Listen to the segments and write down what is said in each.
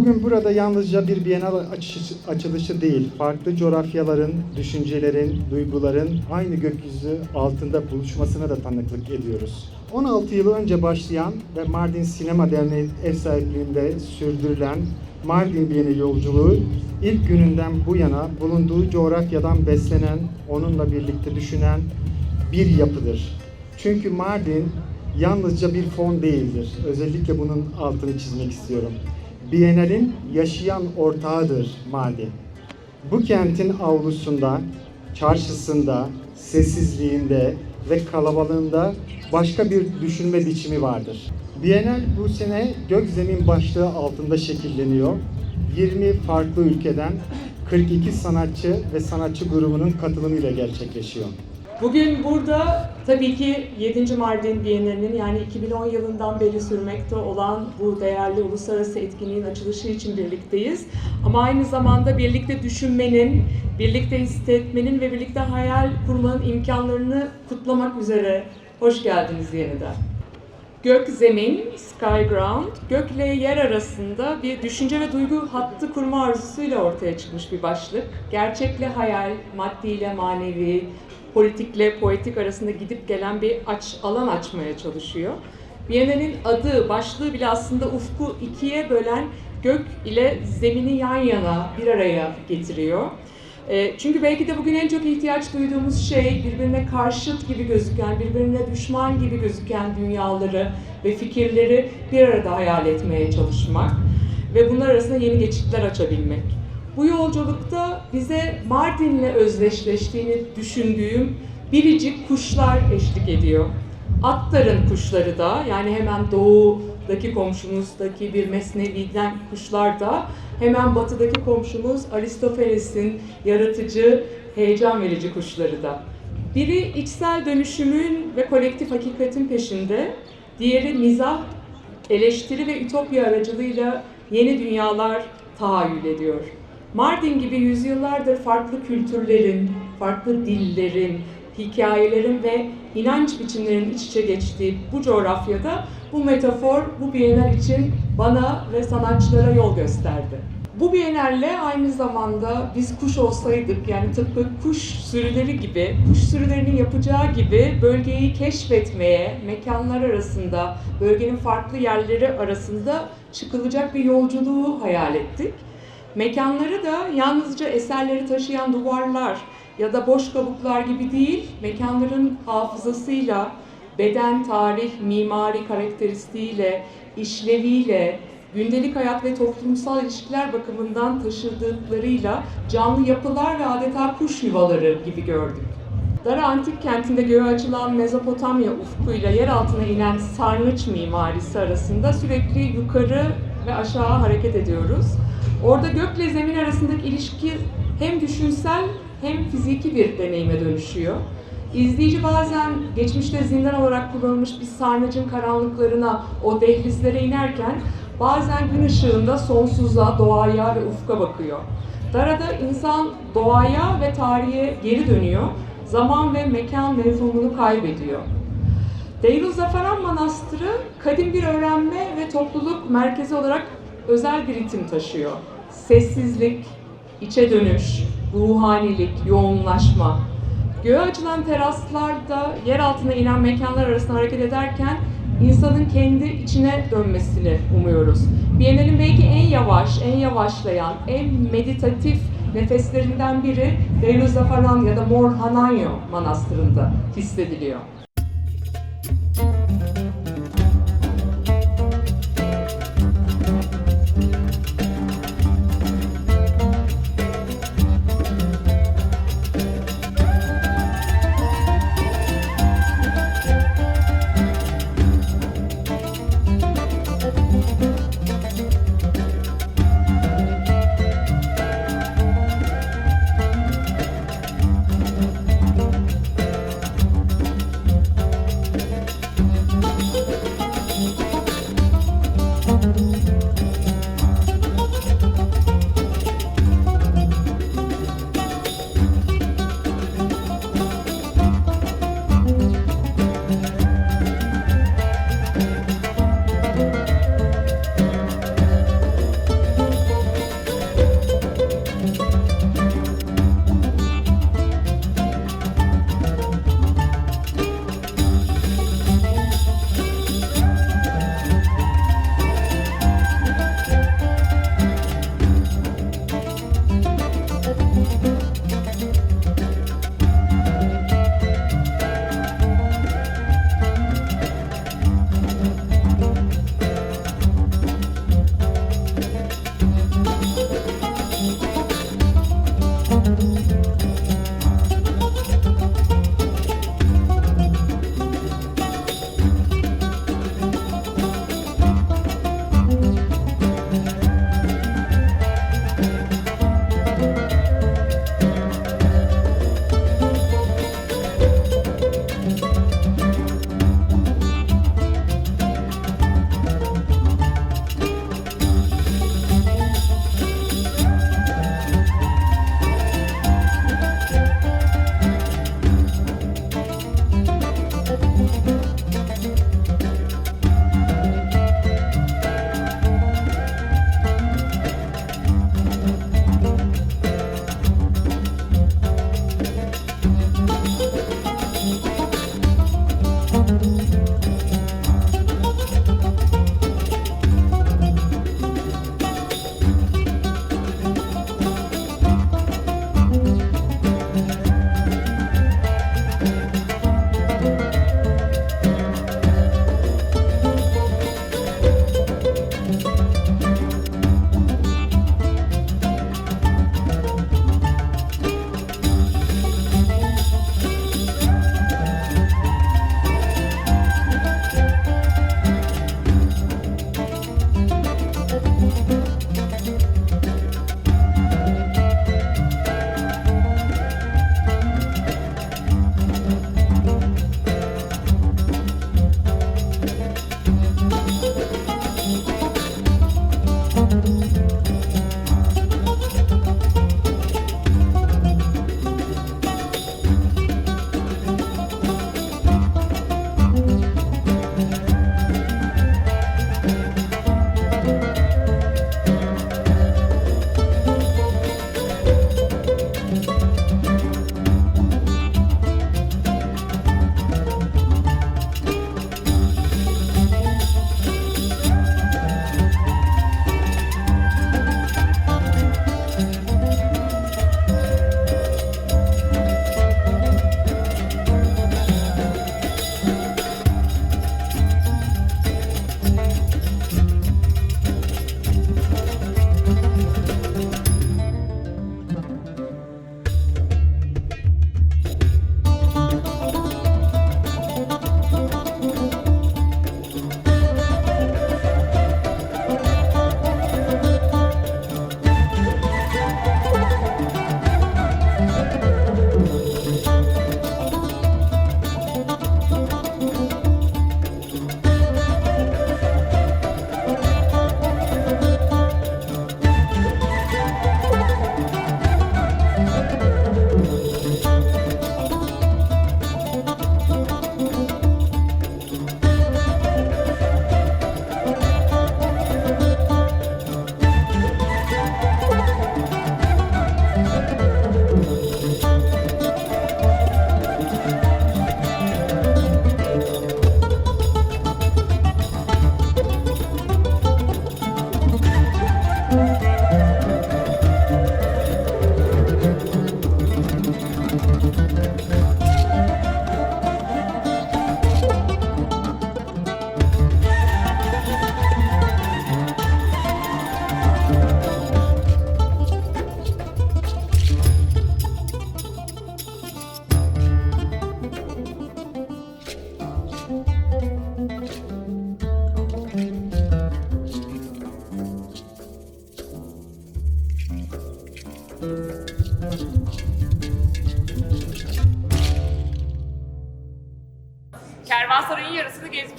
Bugün burada yalnızca bir Bienal açılışı değil, farklı coğrafyaların, düşüncelerin, duyguların aynı gökyüzü altında buluşmasına da tanıklık ediyoruz. 16 yıl önce başlayan ve Mardin Sinema Derneği ev sahipliğinde sürdürülen Mardin Bienali yolculuğu ilk gününden bu yana bulunduğu coğrafyadan beslenen, onunla birlikte düşünen bir yapıdır. Çünkü Mardin yalnızca bir fon değildir. Özellikle bunun altını çizmek istiyorum. Bienal'in yaşayan ortağıdır Mardin. Bu kentin avlusunda, çarşısında, sessizliğinde ve kalabalığında başka bir düşünme biçimi vardır. Bienal bu sene Gökzemin başlığı altında şekilleniyor. 20 farklı ülkeden 42 sanatçı ve sanatçı grubunun katılımıyla gerçekleşiyor. Bugün burada tabii ki 7. Mardin Bienali'nin yani 2010 yılından beri sürmekte olan bu değerli uluslararası etkinliğin açılışı için birlikteyiz. Ama aynı zamanda birlikte düşünmenin, birlikte hissetmenin ve birlikte hayal kurmanın imkanlarını kutlamak üzere hoş geldiniz yeniden. Gök zemin, sky ground, gökle yer arasında bir düşünce ve duygu hattı kurma arzusuyla ortaya çıkmış bir başlık. Gerçekle hayal, maddiyle manevi, politikle poetik arasında gidip gelen bir alan açmaya çalışıyor. Bienal'in adı, başlığı bile aslında ufku ikiye bölen gök ile zemini yan yana bir araya getiriyor. Çünkü belki de bugün en çok ihtiyaç duyduğumuz şey birbirine karşıt gibi gözüken, birbirine düşman gibi gözüken dünyaları ve fikirleri bir arada hayal etmeye çalışmak ve bunlar arasında yeni geçitler açabilmek. Bu yolculukta bize Mardin'le özdeşleştiğini düşündüğüm biricik kuşlar eşlik ediyor. Attar'ın kuşları da, yani hemen doğudaki komşumuzdaki bir mesneviden kuşlar da, hemen batıdaki komşumuz Aristofanes'in yaratıcı, heyecan verici kuşları da. Biri içsel dönüşümün ve kolektif hakikatin peşinde, diğeri mizah, eleştiri ve ütopya aracılığıyla yeni dünyalar tahayyül ediyor. Mardin gibi yüzyıllardır farklı kültürlerin, farklı dillerin, hikayelerin ve inanç biçimlerinin iç içe geçtiği bu coğrafyada bu metafor bu Bienal için bana ve sanatçılara yol gösterdi. Bu Bienal'le aynı zamanda biz kuş olsaydık, yani tıpkı kuş sürüleri gibi, kuş sürülerinin yapacağı gibi bölgeyi keşfetmeye, mekanlar arasında, bölgenin farklı yerleri arasında çıkılacak bir yolculuğu hayal ettik. Mekanları da yalnızca eserleri taşıyan duvarlar ya da boş kabuklar gibi değil, mekanların hafızasıyla, beden, tarih, mimari karakteristiğiyle, işleviyle, gündelik hayat ve toplumsal ilişkiler bakımından taşıdıklarıyla canlı yapılar ve adeta kuş yuvaları gibi gördük. Dara Antik Kenti'nde göğe açılan Mezopotamya ufkuyla yer altına inen sarnıç mimarisi arasında sürekli yukarı ve aşağı hareket ediyoruz. Orada gökle zemin arasındaki ilişki hem düşünsel hem fiziki bir deneyime dönüşüyor. İzleyici bazen geçmişte zindan olarak kullanılmış bir sarnıcın karanlıklarına, o dehlizlere inerken bazen gün ışığında sonsuza, doğaya ve ufka bakıyor. Dara'da insan doğaya ve tarihe geri dönüyor, zaman ve mekan mefhumunu kaybediyor. Deirüzzafaran Manastırı kadim bir öğrenme ve topluluk merkezi olarak özel bir ritim taşıyor. Sessizlik, içe dönüş, ruhanilik, yoğunlaşma. Göğe açılan teraslarda yer altına inen mekanlar arasında hareket ederken insanın kendi içine dönmesini umuyoruz. Bienal'in belki en yavaş, en yavaşlayan, en meditatif nefeslerinden biri Deirüzzafaran ya da Mor Hananyo Manastırı'nda hissediliyor.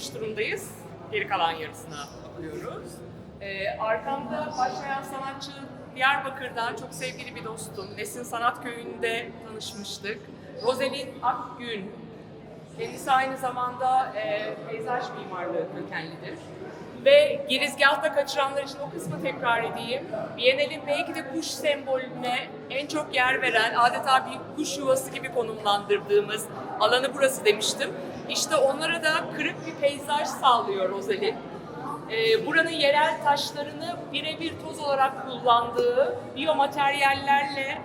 bitirmiş durumdayız. Geri kalan yarısına bakıyoruz. Arkamda başlayan sanatçı Diyarbakır'dan çok sevgili bir dostum. Nesin Sanat Köyü'nde tanışmıştık. Roselin Akgün. Kendisi aynı zamanda peyzaj mimarlığı kökenlidir. Ve girizgahta kaçıranlar için o kısmı tekrar edeyim. Biennial'in belki de kuş sembolüne en çok yer veren, adeta bir kuş yuvası gibi konumlandırdığımız alanı burası demiştim. İşte onlara da kırık bir peyzaj sağlıyor Roselin. Buranın yerel taşlarını birebir toz olarak kullandığı biyomateryallerle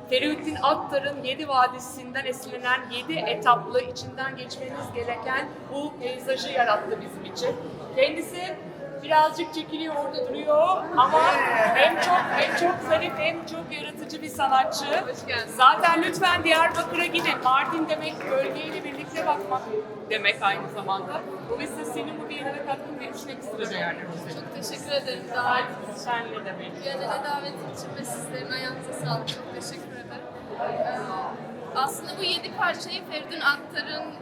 Feriüddin Attar'ın 7 vadisinden esinlenen 7 etaplı içinden geçmeniz gereken bu peyzajı yarattı bizim için. Kendisi birazcık çekiliyor, orada duruyor ama hem çok zarif hem çok yaratıcı bir sanatçı. Zaten lütfen Diyarbakır'a gidin. Mardin demek bölgeyle birlikte bakmak demek aynı zamanda. Dolayısıyla senin bu Biennale katkın benim için ekstra değerli. Çok teşekkür ederim davetin için. Sen ne demek? Biennale davetin için ve sizlerin ayağınıza sağlık. Çok teşekkür ederim. Aslında bu 7 parçayı Feridun Attar'ın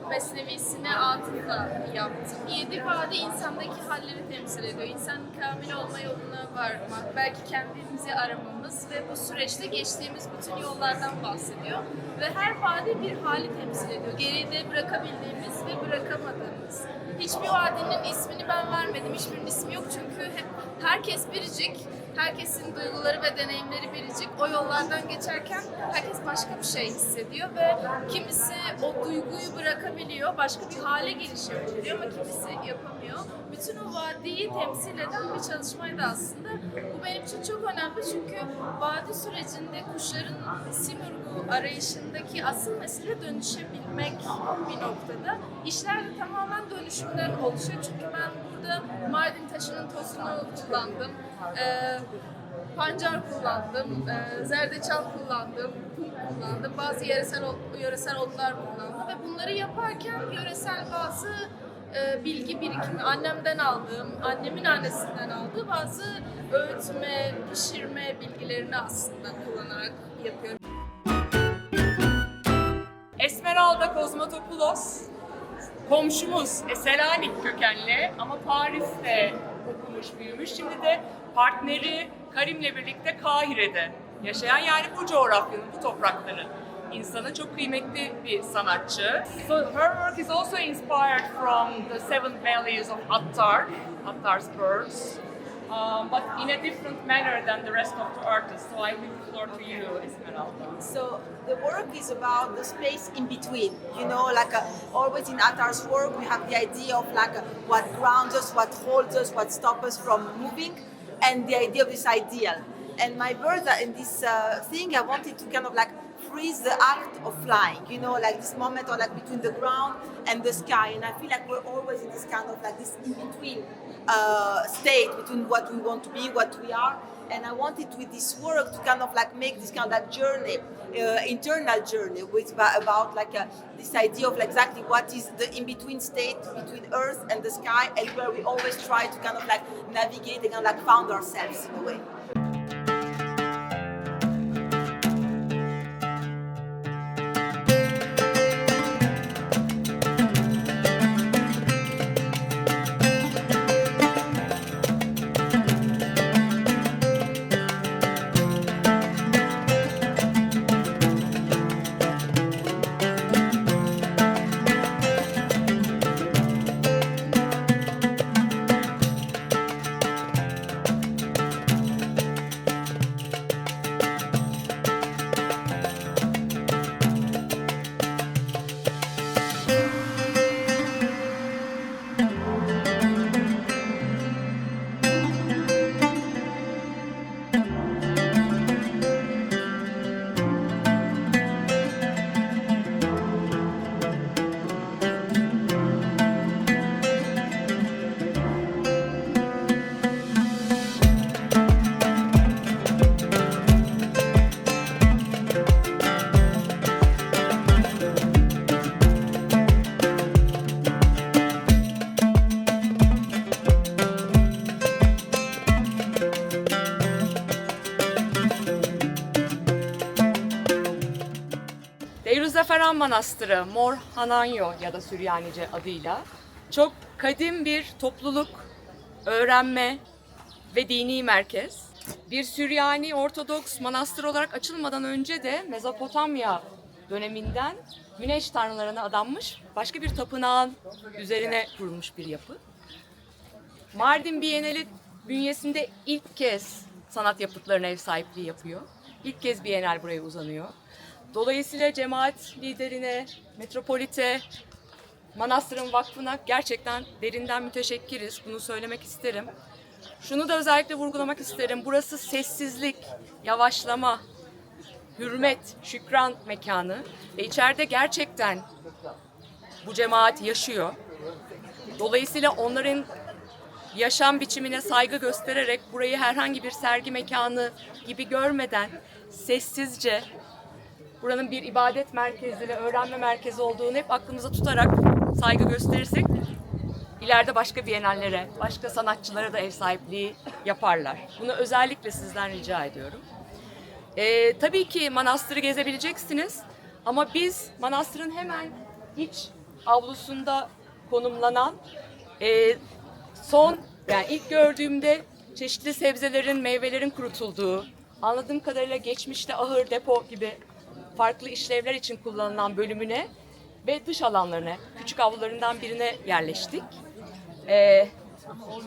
Mesnevisine atıfla yaptım. 7 vade insandaki halleri temsil ediyor. İnsanın kamil olma yoluna varmak, belki kendimizi aramamız ve bu süreçte geçtiğimiz bütün yollardan bahsediyor. Ve her vade bir hali temsil ediyor. Geride bırakabildiğimiz ve bırakamadığımız. Hiçbir vadenin ismini ben vermedim. Hiçbirinin ismi yok çünkü herkes biricik. Herkesin duyguları ve deneyimleri biricik. O yollardan geçerken herkes başka bir şey hissediyor ve kimisi o duyguyu bırakabiliyor, başka bir hale giriş yapabiliyor ama kimisi yapamıyor. Bütün o vadiyi temsil eden bir çalışmaydı aslında. Bu benim için çok önemli çünkü vadi sürecinde kuşların Simurgu arayışındaki asıl mesele dönüşebilmek bir noktada. İşler de tamamen dönüşümden oluşuyor çünkü ben burada Mardin taşının tozunu kullandım. Pancar kullandım, zerdeçal kullandım, kum kullandım, bazı yöresel otlar kullandım ve bunları yaparken yöresel bazı bilgi birikimi, annemden aldığım, annemin annesinden aldığı bazı öğütme, pişirme bilgilerini aslında kullanarak yapıyorum. Esmeralda Kozmatopoulos, komşumuz Selanik kökenli ama Paris'te okumuş, büyümüş. Şimdi de partneri Karim'le birlikte Kahire'de yaşayan, yani bu coğrafyanın, bu toprakların insanı, çok kıymetli bir sanatçı. So her work is also inspired from the seven valleys of Attar, Attar's birds, but in a different manner than the rest of the artists. So I give the floor to you, Esmeralda. So the work is about the space in between. You know, like always in Attar's work, we have the idea of like what grounds us, what holds us, what stops us from moving, and the idea of this ideal. And my birds are in this thing, I wanted to kind of like freeze the act of flying, you know, like this moment or like between the ground and the sky. And I feel like we're always in this kind of like this in-between state between what we want to be, what we are. And I wanted with this work to kind of like make this kind of like journey, internal journey, with about like this idea of like exactly what is the in-between state between Earth and the sky, and where we always try to kind of like navigate and kind of like found ourselves in a way. Zaferan Manastırı, Mor Hananyo ya da Süryanice adıyla çok kadim bir topluluk, öğrenme ve dini merkez. Bir Süryani Ortodoks manastır olarak açılmadan önce de Mezopotamya döneminden güneş tanrılarına adanmış başka bir tapınağın üzerine kurulmuş bir yapı. Mardin Bienali bünyesinde ilk kez sanat yapıtlarına ev sahipliği yapıyor. İlk kez Bienal buraya uzanıyor. Dolayısıyla cemaat liderine, metropolite, manastırın vakfına gerçekten derinden müteşekkiriz. Bunu söylemek isterim. Şunu da özellikle vurgulamak isterim. Burası sessizlik, yavaşlama, hürmet, şükran mekanı. Ve içeride gerçekten bu cemaat yaşıyor. Dolayısıyla onların yaşam biçimine saygı göstererek burayı herhangi bir sergi mekanı gibi görmeden sessizce buranın bir ibadet merkezi ve öğrenme merkezi olduğunu hep aklımıza tutarak saygı gösterirsek ileride başka bienallere, başka sanatçılara da ev sahipliği yaparlar. Bunu özellikle sizden rica ediyorum. Tabii ki manastırı gezebileceksiniz ama biz manastırın hemen iç avlusunda konumlanan yani ilk gördüğümde çeşitli sebzelerin, meyvelerin kurutulduğu, anladığım kadarıyla geçmişte ahır, depo gibi farklı işlevler için kullanılan bölümüne ve dış alanlarına, küçük avlularından birine yerleştik.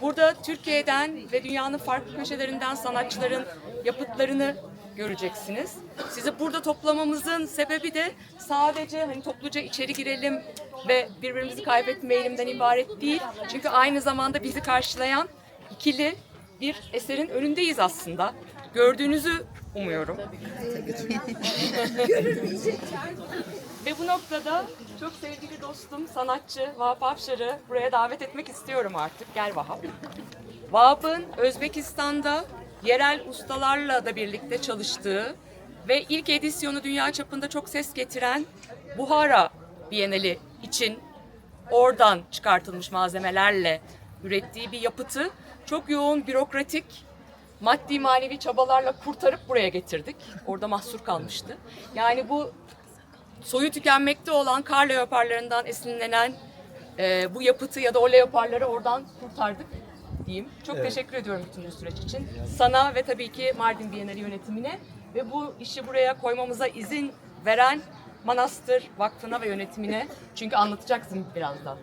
Burada Türkiye'den ve dünyanın farklı köşelerinden sanatçıların yapıtlarını göreceksiniz. Sizi burada toplamamızın sebebi de sadece topluca içeri girelim ve birbirimizi kaybetmeyelimden ibaret değil. Çünkü aynı zamanda bizi karşılayan ikili bir eserin önündeyiz aslında. Gördüğünüzü umuyorum. Ve bu noktada çok sevgili dostum, sanatçı Vahap Afşar'ı buraya davet etmek istiyorum artık. Gel Vahap. Vahap'ın Özbekistan'da yerel ustalarla da birlikte çalıştığı ve ilk edisyonu dünya çapında çok ses getiren Buhara Bienali için oradan çıkartılmış malzemelerle ürettiği bir yapıtı çok yoğun bürokratik, maddi manevi çabalarla kurtarıp buraya getirdik. Orada mahsur kalmıştı. Yani bu soyu tükenmekte olan kar leoparlarından esinlenen bu yapıtı ya da o leoparları oradan kurtardık diyeyim. Çok teşekkür ediyorum bütün bu süreç için. Sana ve tabii ki Mardin Bienali yönetimine ve bu işi buraya koymamıza izin veren Manastır Vakfı'na ve yönetimine. Çünkü anlatacaksın birazdan.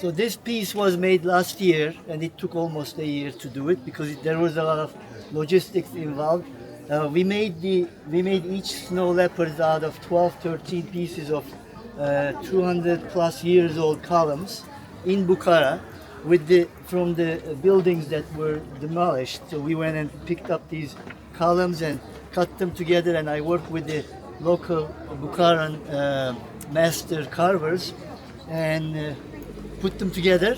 So this piece was made last year, and it took almost a year to do it because there was a lot of logistics involved. We made each snow leopards out of 12-13 pieces of 200 plus years old columns in Bukhara, from the buildings that were demolished. So we went and picked up these columns and cut them together, and I worked with the local Bukharan master carvers and put them together.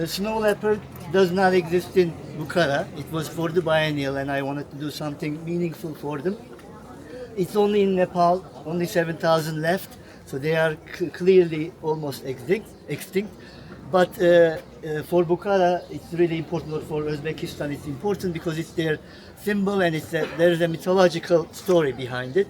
Snow leopard does not exist in Bukhara. It was for the biennial and I wanted to do something meaningful for them. It's only in Nepal, only 7,000 left, so they are clearly almost extinct. But for Bukhara, it's really important, or for Uzbekistan, it's important because it's their symbol and there's a mythological story behind it.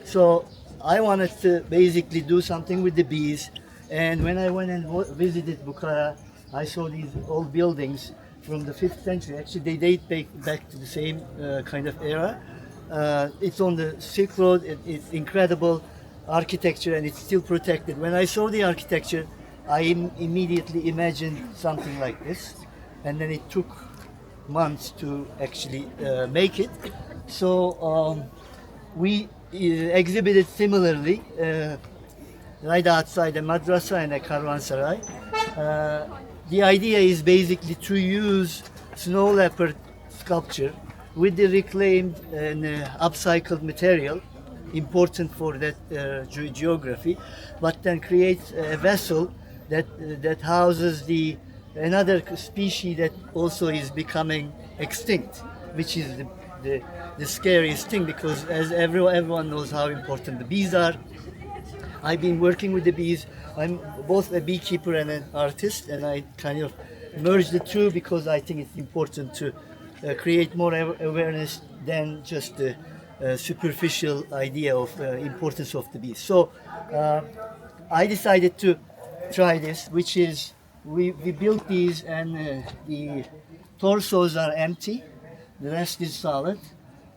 So I wanted to basically do something with the bees. And when I went and visited Bukhara, I saw these old buildings from the 5th century. Actually, they date back to the same kind of era. It's on the Silk Road. It's incredible architecture, and it's still protected. When I saw the architecture, I immediately imagined something like this, and then it took months to actually make it. So we exhibited similarly right outside the madrasa and a Karvansaray. The idea is basically to use snow leopard sculpture with the reclaimed and upcycled material, important for that geography, but then create a vessel that houses another species that also is becoming extinct, which is the scariest thing, because as everyone knows how important the bees are. I've been working with the bees. I'm both a beekeeper and an artist, and I kind of merge the two because I think it's important to create more awareness than just the superficial idea of importance of the bees. So I decided to try this, which is we built these, and the torsos are empty, the rest is solid,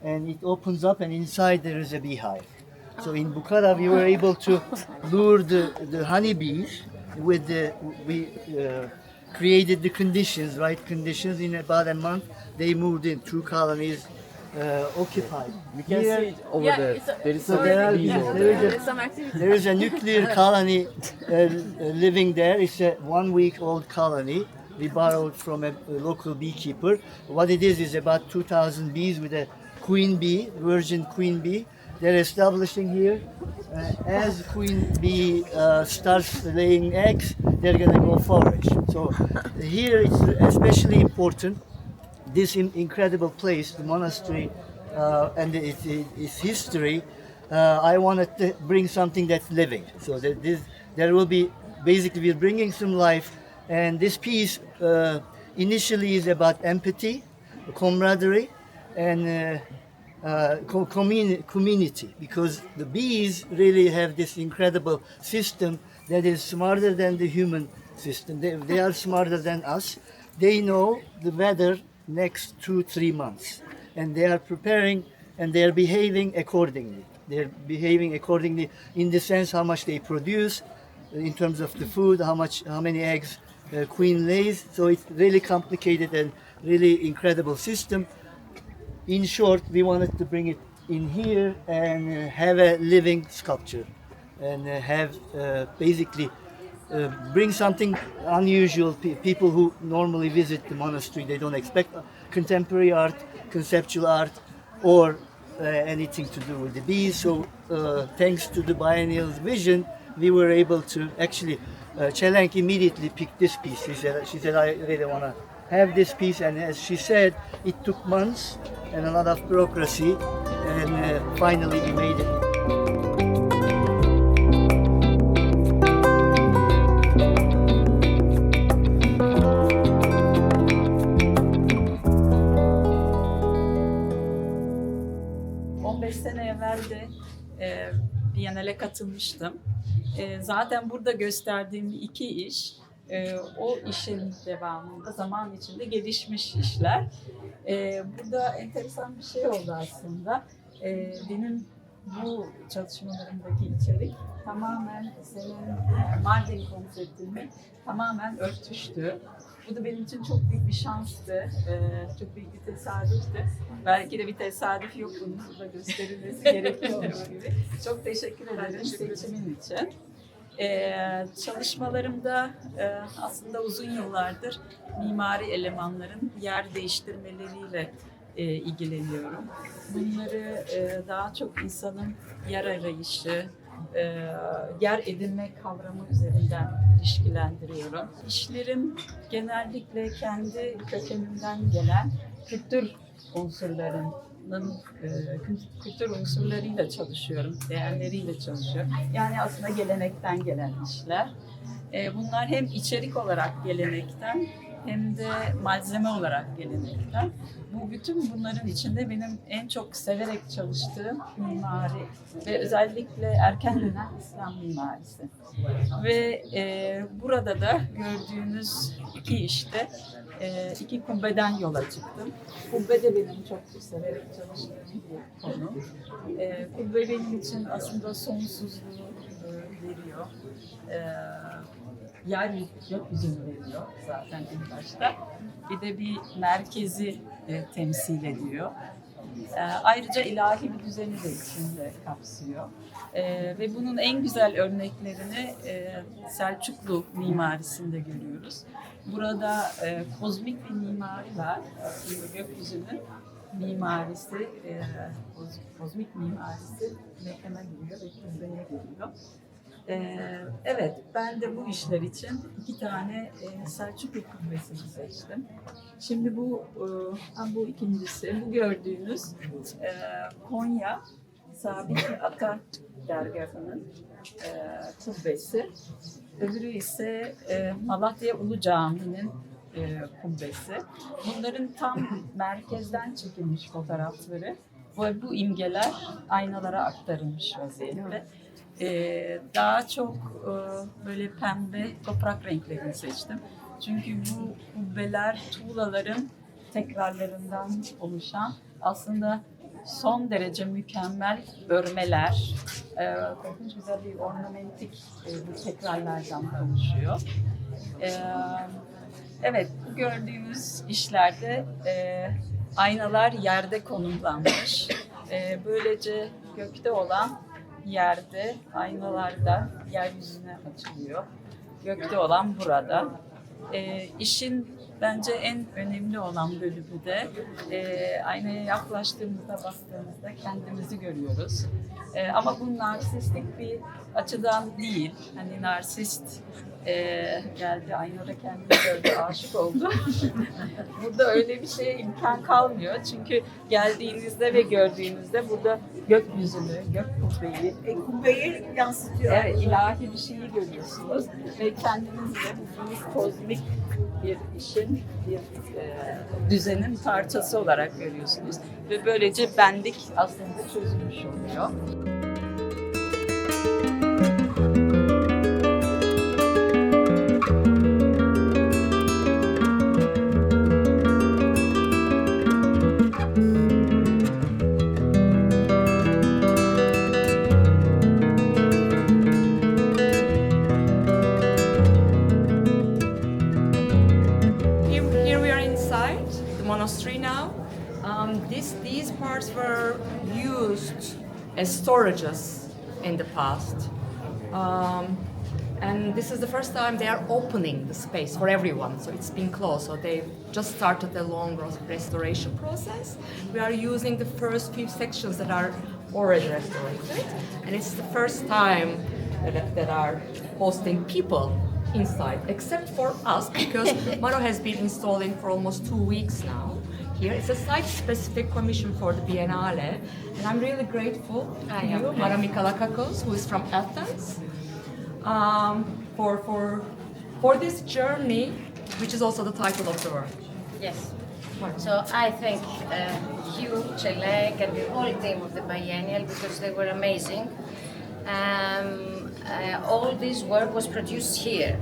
and it opens up, and inside there is a beehive. So in Bukhara we were able to lure the honeybees with we created the conditions, right conditions. In about a month they moved in, 2 colonies occupied. We can Here- see it over there. There is So some there are bees bees. over There there. is there is a nuclear colony living there. It's a 1-week-old colony. We borrowed from a local beekeeper. What it is about 2,000 bees with a queen bee, virgin queen bee. They're establishing here. As queen bee starts laying eggs, they're gonna go forage. So here it's especially important. This incredible place, the monastery, and its history. I wanted to bring something that's living. So that there will be basically we're bringing some life, and this piece initially is about empathy, camaraderie, and community, because the bees really have this incredible system that is smarter than the human system. They are smarter than us. They know the weather next 2-3 months, and they are preparing, and they are behaving accordingly. They're behaving accordingly in the sense how much they produce, in terms of the food, how many eggs queen lays. So it's really complicated and really incredible system. In short, we wanted to bring it in here and have a living sculpture, and have basically bring something unusual. People who normally visit the monastery, they don't expect contemporary art, conceptual art, or anything to do with the bees. So thanks to the biennial's vision, we were able to actually, Chelenk immediately picked this piece. She said, I really want to have this piece, and as she said, it took months and a lot of bureaucracy, and finally we made it. Sene evvel de Biennale katılmıştım. Zaten burada gösterdiğim 2 iş, o işin devamında zaman içinde gelişmiş işler. Burada enteresan bir şey oldu aslında. Benim bu çalışmalarımdaki içerik tamamen senin Mardin konseptini tamamen örtüştü. Bu da benim için çok büyük bir şanstı, çok büyük bir tesadüftü. Belki de bir tesadüf yok, bunun burada gösterilmesi gerekiyormuş gibi. Çok teşekkür ederim seçimin için. Çalışmalarımda aslında uzun yıllardır mimari elemanların yer değiştirmeleriyle ilgileniyorum. Bunları daha çok insanın yer arayışı, yer edinme kavramı üzerinden ilişkilendiriyorum. İşlerim genellikle kendi kökenimden gelen kültür unsurlarıyla çalışıyorum, değerleriyle çalışıyorum. Yani aslında gelenekten gelen işler. Bunlar hem içerik olarak gelenekten hem de malzeme olarak gelenekten. Bütün bunların içinde benim en çok severek çalıştığım mimari ve özellikle erken dönem İslam mimarisi. Ve burada da gördüğünüz 2 işte 2 kubbeden yola çıktım. Kubbe de benim çok severek çalıştığım bir konu. Kubbe benim için aslında sonsuzluğu veriyor. Gökyüzünü veriyor zaten en başta. Bir de bir merkezi temsil ediyor. Ayrıca ilahi bir düzeni de içinde kapsıyor. Ve bunun en güzel örneklerini Selçuklu mimarisinde görüyoruz. Burada kozmik bir mimari var. Aslında gökyüzünün mimarisi, kozmik mimarisi mekana giriyor ve kubbeye giriyor. Evet, ben de bu işler için 2 tane Selçuklu kubbesini seçtim. Şimdi bu ikincisi, bu gördüğünüz Konya Sabit Ata Dergahı'nın kubbesi. Öbürü ise Malatya Ulu Camii'nin kubbesi. Bunların tam merkezden çekilmiş fotoğrafları. Bu imgeler aynalara aktarılmış vaziyette. Daha çok böyle pembe toprak renklerini seçtim. Çünkü bu kubbeler tuğlaların tekrarlarından oluşan aslında son derece mükemmel örmeler. Korkunç güzel bir ornamentik bu tekrarlardan oluşuyor. Evet, bu gördüğümüz işlerde aynalar yerde konumlanmış. Böylece gökte olan yerde, aynalarda yeryüzüne açılıyor. Gökte olan burada. İşin bence en önemli olan bölümü de aynaya yaklaştığımızda, baktığımızda kendimizi görüyoruz. Ama bu narsistik bir açıdan değil. Hani narsist geldi, aynada kendini gördü, aşık oldu. Burada öyle bir şeye imkan kalmıyor. Çünkü geldiğinizde ve gördüğünüzde burada gökyüzünü, gök kubbeyi, Kubbeyi yansıtıyor. evet, ilahi bir şeyi görüyorsunuz. Ve kendinizi de bu büyük kozmik bir işin, bir düzenin parçası olarak görüyorsunuz. Ve böylece benlik aslında çözülmüş oluyor. Here we are inside the monastery now. These parts were used as storages in the past. And this is the first time they are opening the space for everyone. So it's been closed. So they've just started a long restoration process. We are using the first few sections that are already restorated. And it's the first time that are hosting people inside, except for us, because Maro has been installing for almost 2 weeks now. Here it's a site-specific commission for the Biennale, and I'm really grateful to you, Mara Mikalakakos, who is from Athens, for this journey, which is also the title of the work. Yes. So I thank Hugh, Chelek, and the whole team of the Biennial because they were amazing. All this work was produced here.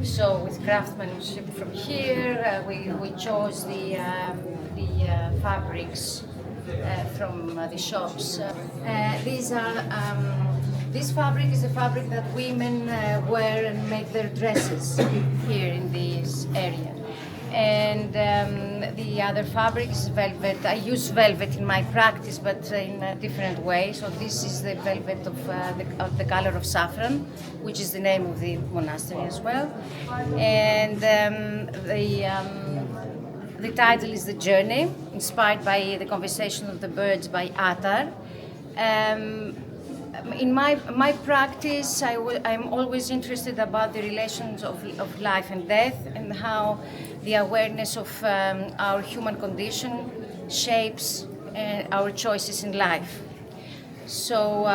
So with craftsmanship from here, we chose the fabrics from the shops. This fabric is the fabric that women wear and make their dresses here in this area. And the other fabric is velvet. I use velvet in my practice, but in a different way. So this is the velvet of the color of saffron, which is the name of the monastery as well. And the title is The Journey, inspired by the Conversation of the Birds by Attar. In my practice, I'm always interested about the relations of life and death and how the awareness of our human condition shapes our choices in life. So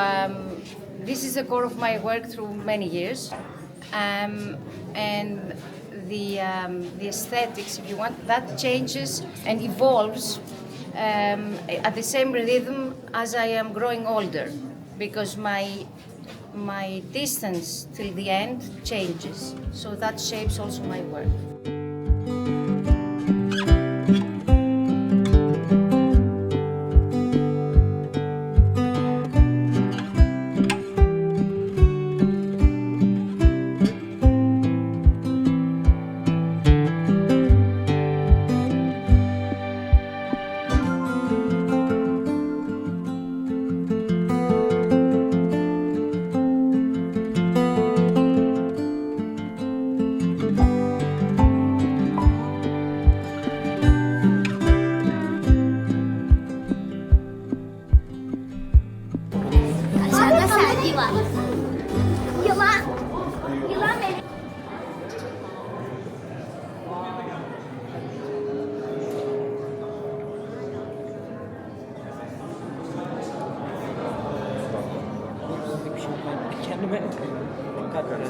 this is the core of my work through many years. And the aesthetics, if you want, that changes and evolves at the same rhythm as I am growing older, because my distance till the end changes. So that shapes also my work. Aşağıda sergi var. Yılan. Yılan benim. Kendime dikkat edin.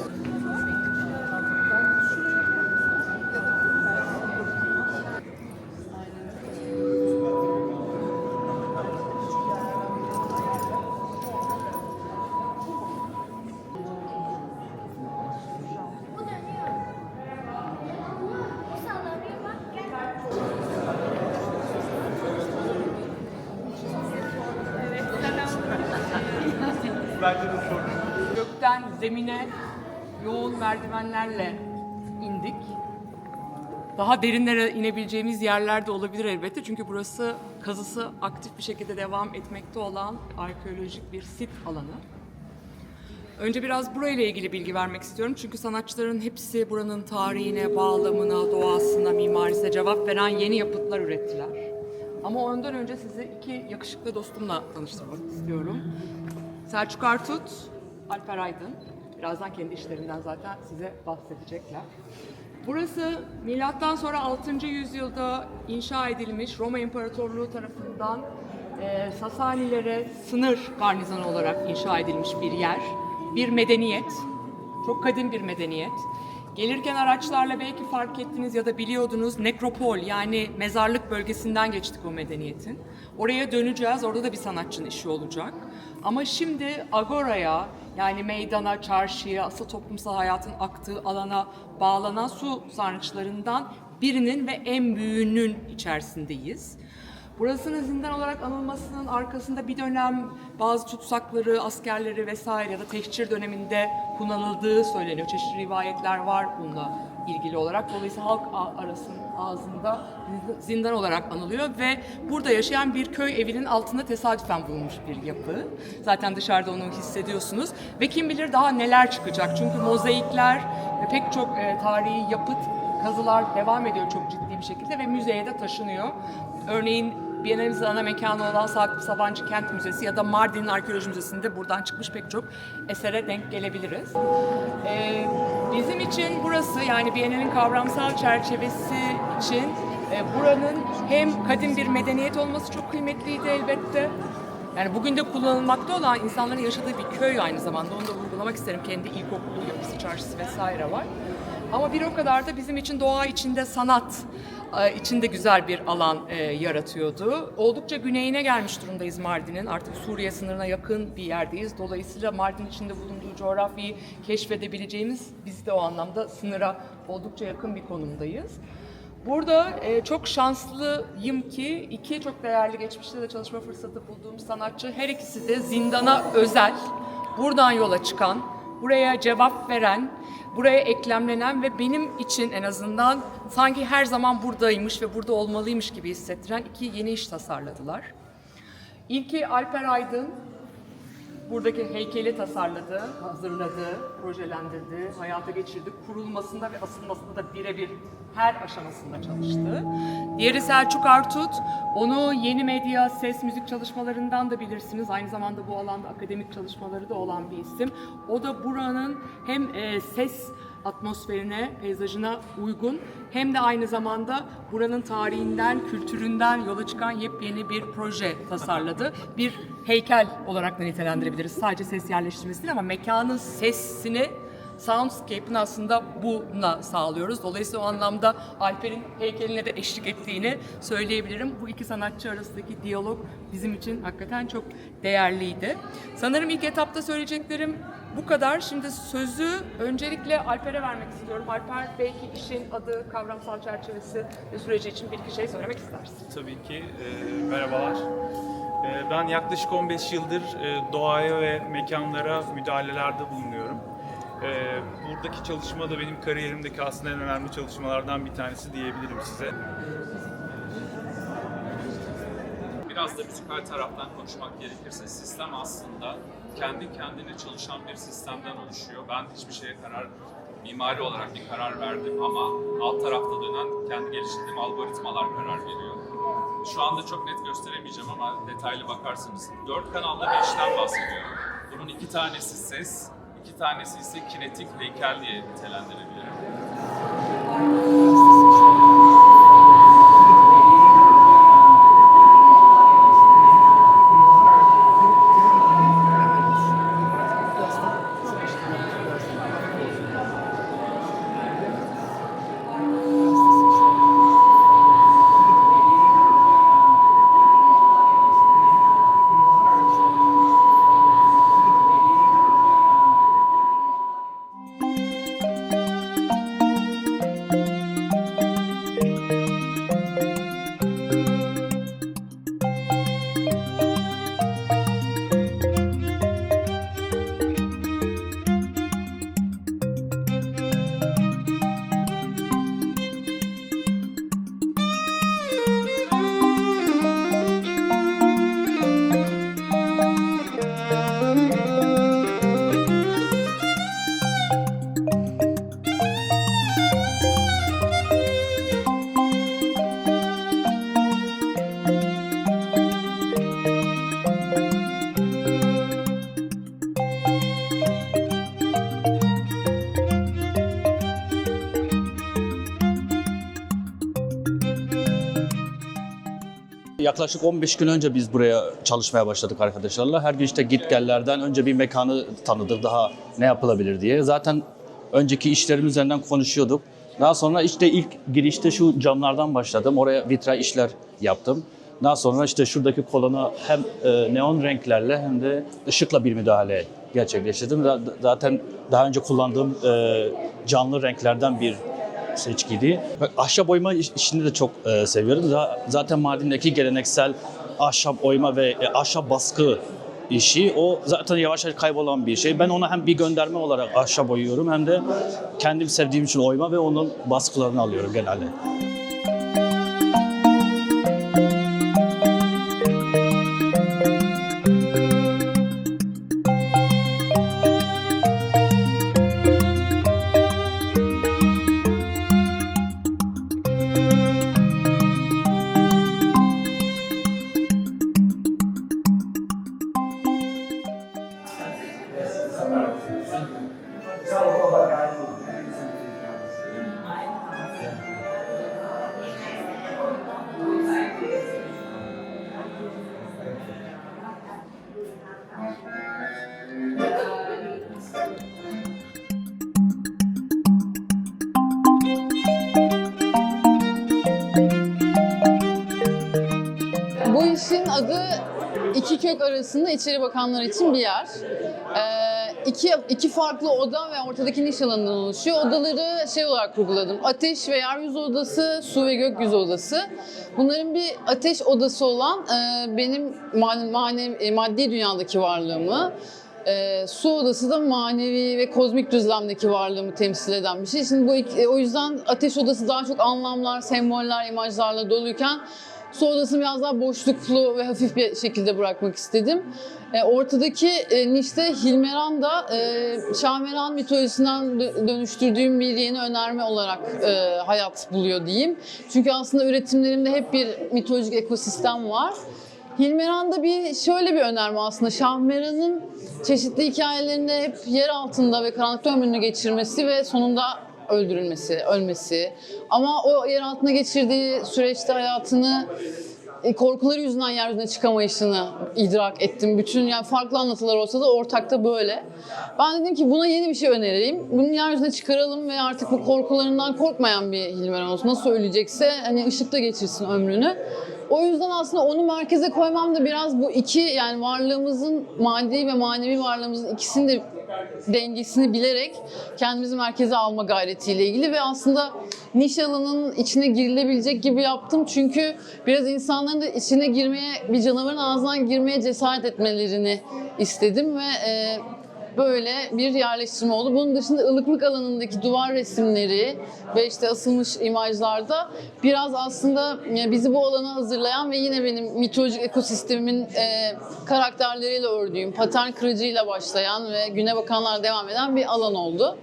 Gökten zemine yoğun merdivenlerle indik. Daha derinlere inebileceğimiz yerler de olabilir elbette. Çünkü burası kazısı aktif bir şekilde devam etmekte olan arkeolojik bir sit alanı. Önce biraz burayla ilgili bilgi vermek istiyorum. Çünkü sanatçıların hepsi buranın tarihine, bağlamına, doğasına, mimarisine cevap veren yeni yapıtlar ürettiler. Ama ondan önce sizi iki yakışıklı dostumla tanıştırmak istiyorum. Selçuk Artut, Alper Aydın. Birazdan kendi işlerinden zaten size bahsedecekler. Burası milattan sonra 6. yüzyılda inşa edilmiş Roma İmparatorluğu tarafından Sasanilere sınır garnizonu olarak inşa edilmiş bir yer. Bir medeniyet, çok kadim bir medeniyet. Gelirken araçlarla belki fark ettiniz ya da biliyordunuz, nekropol yani mezarlık bölgesinden geçtik o medeniyetin. Oraya döneceğiz, orada da bir sanatçının işi olacak. Ama şimdi agoraya yani meydana, çarşıya, asıl toplumsal hayatın aktığı alana bağlanan su sarnıçlarından birinin ve en büyüğünün içerisindeyiz. Burasının zindan olarak anılmasının arkasında bir dönem bazı tutsakları, askerleri vesaire ya da tehcir döneminde kullanıldığı söyleniyor. Çeşitli rivayetler var bununla ilgili olarak. Dolayısıyla halk arasının ağzında zindan olarak anılıyor ve burada yaşayan bir köy evinin altında tesadüfen bulunmuş bir yapı. Zaten dışarıda onu hissediyorsunuz ve kim bilir daha neler çıkacak. Çünkü mozaikler ve pek çok tarihi yapıt, kazılar devam ediyor çok ciddi bir şekilde ve müzeye de taşınıyor. Örneğin Biennalemizin ana mekanı olan Sakıp Sabancı Kent Müzesi ya da Mardin'in Arkeoloji Müzesi'nde buradan çıkmış pek çok esere denk gelebiliriz. Bizim için burası yani Biennale'nin kavramsal çerçevesi için buranın hem kadim bir medeniyet olması çok kıymetliydi elbette. Yani bugün de kullanılmakta olan insanların yaşadığı bir köy aynı zamanda. Onu da vurgulamak isterim. Kendi ilkokulu, yapısı, çarşısı vesaire var. Ama bir o kadar da bizim için doğa içinde sanat içinde güzel bir alan yaratıyordu. Oldukça güneyine gelmiş durumdayız Mardin'in. Artık Suriye sınırına yakın bir yerdeyiz. Dolayısıyla Mardin içinde bulunduğu coğrafyayı keşfedebileceğimiz, biz de o anlamda sınıra oldukça yakın bir konumdayız. Burada çok şanslıyım ki iki çok değerli geçmişte de çalışma fırsatı bulduğum sanatçı, her ikisi de zindana özel, buradan yola çıkan, buraya cevap veren, buraya eklemlenen ve benim için en azından sanki her zaman buradaymış ve burada olmalıymış gibi hissettiren iki yeni iş tasarladılar. İlki Alper Aydın, buradaki heykeli tasarladı, hazırladı, projelendirdi, hayata geçirdi. Kurulmasında ve asılmasında da birebir her aşamasında çalıştı. Diğeri Selçuk Artut, onu yeni medya, ses, müzik çalışmalarından da bilirsiniz. Aynı zamanda bu alanda akademik çalışmaları da olan bir isim. O da buranın hem ses atmosferine, peyzajına uygun hem de aynı zamanda buranın tarihinden, kültüründen yola çıkan yepyeni bir proje tasarladı. Bir heykel olarak da nitelendirebiliriz. Sadece ses yerleştirmesi değil ama mekanın sesini, soundscape'ini aslında buna sağlıyoruz. Dolayısıyla o anlamda Alper'in heykeline de eşlik ettiğini söyleyebilirim. Bu iki sanatçı arasındaki diyalog bizim için hakikaten çok değerliydi. Sanırım ilk etapta söyleyeceklerim bu kadar. Şimdi sözü öncelikle Alper'e vermek istiyorum. Alper, belki işin adı, kavramsal çerçevesi ve süreci için bir iki şey söylemek istersin. Tabii ki. Merhabalar. Ben yaklaşık 15 yıldır doğaya ve mekanlara müdahalelerde bulunuyorum. Buradaki çalışma da benim kariyerimdeki aslında en önemli çalışmalardan bir tanesi diyebilirim size. Biraz da müzikal taraftan konuşmak gerekirse sistem aslında kendi kendine çalışan bir sistemden oluşuyor. Ben hiçbir şeye mimari olarak bir karar verdim ama alt tarafta dönen kendi geliştirdiğim algoritmalar karar veriyor. Şu anda çok net gösteremeyeceğim ama detaylı bakarsınız. 4 kanallı bir işten bahsediyorum. Bunun 2 tanesi ses, 2 tanesi ise kinetik heykel diye nitelendirebilirim. yaklaşık 15 gün önce biz buraya çalışmaya başladık arkadaşlarla. Her gün işte git gellerden önce bir mekanı tanıdık, daha ne yapılabilir diye. Zaten önceki işlerim üzerinden konuşuyorduk. Daha sonra işte ilk girişte şu camlardan başladım. Oraya vitray işler yaptım. Daha sonra işte şuradaki kolona hem neon renklerle hem de ışıkla bir müdahale gerçekleştirdim. Zaten daha önce kullandığım canlı renklerden bir seçkiydi. Ahşap oyma işini de çok seviyorum. Zaten Mardin'deki geleneksel ahşap oyma ve ahşap baskı işi o zaten yavaş yavaş kaybolan bir şey. Ben ona hem bir gönderme olarak ahşap oyuyorum hem de kendim sevdiğim için oyma ve onun baskılarını alıyorum genelde. Bu işin adı iki kök arasında içeri bakanlar için bir yer. İki farklı oda ve ortadaki niş alanından oluşuyor. Odaları şey olarak kurguladım. Ateş ve yeryüzü odası, su ve gökyüzü odası. Bunların bir ateş odası olan benim maddi dünyadaki varlığımı, su odası da manevi ve kozmik düzlemdeki varlığımı temsil eden bir şey. Şimdi o yüzden ateş odası daha çok anlamlar, semboller, imajlarla doluyken su odasını biraz daha boşluklu ve hafif bir şekilde bırakmak istedim. Ortadaki nişte Hilmeran da Şahmeran mitolojisinden dönüştürdüğüm bir yeni önerme olarak hayat buluyor diyeyim. Çünkü aslında üretimlerimde hep bir mitolojik ekosistem var. Hilmeran'da şöyle bir önerme aslında. Şahmeran'ın çeşitli hikayelerinde hep yer altında ve karanlıkta ömrünü geçirmesi ve sonunda ölmesi. Ama o yer altında geçirdiği süreçte hayatını korkuları yüzünden yeryüzüne çıkamayışını idrak ettim. Bütün yani farklı anlatılar olsa da ortakta böyle. Ben dedim ki buna yeni bir şey önereyim. Bunu yeryüzüne çıkaralım ve artık bu korkularından korkmayan bir Hilmeran olsun. Nasıl ölecekse hani ışıkta geçirsin ömrünü. O yüzden aslında onu merkeze koymam da biraz bu iki yani varlığımızın maddi ve manevi varlığımızın ikisinin de dengesini bilerek kendimizi merkeze alma gayretiyle ilgili ve aslında niş alanının içine girilebilecek gibi yaptım. Çünkü biraz insanların da içine girmeye, bir canavarın ağzından girmeye cesaret etmelerini istedim ve böyle bir yerleştirme oldu. Bunun dışında ılıklık alanındaki duvar resimleri ve işte asılmış imajlarda biraz aslında bizi bu alana hazırlayan ve yine benim mitolojik ekosistemimin karakterleriyle ördüğüm, patern kırıcıyla başlayan ve güne bakanlar devam eden bir alan oldu.